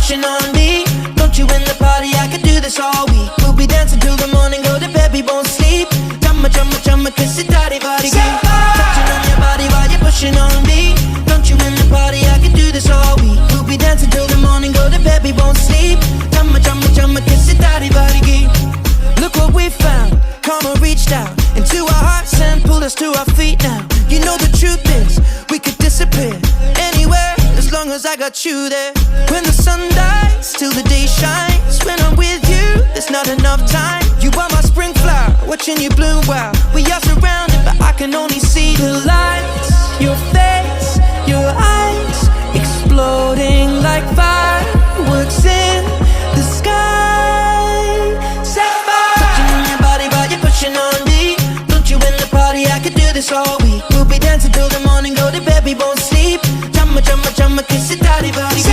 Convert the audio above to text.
pushing on me. Don't you in the party, I could do this all week. We'll be dancing till the morning, go to bed, we won't sleep. Chumma, chumma, chumma, kiss it, daddy, body, touching on your body while you're pushing on me. Don't you in the party, I could do this all week. We'll be dancing till the morning, go to bed, we won't sleep. Chumma, chumma, chumma, kiss it, daddy, body. Look what we found, karma reached out into our hearts and pulled us to our feet now. You know the truth is, we could disappear anywhere as long as I got you there. When the sun dies, till the day shines. When I'm with you, there's not enough time. You are my spring flower, watching you bloom wild. We are surrounded, but I can only see the lights. Your face, your eyes, exploding like fireworks in the sky. Sapphire, touching on your body while you're pushing on me. Don't you in the party, I could do this all week. We'll be dancing till the morning, go to bed, we won't sleep. Chumma, chumma, chumma, kiss it, daddy, body.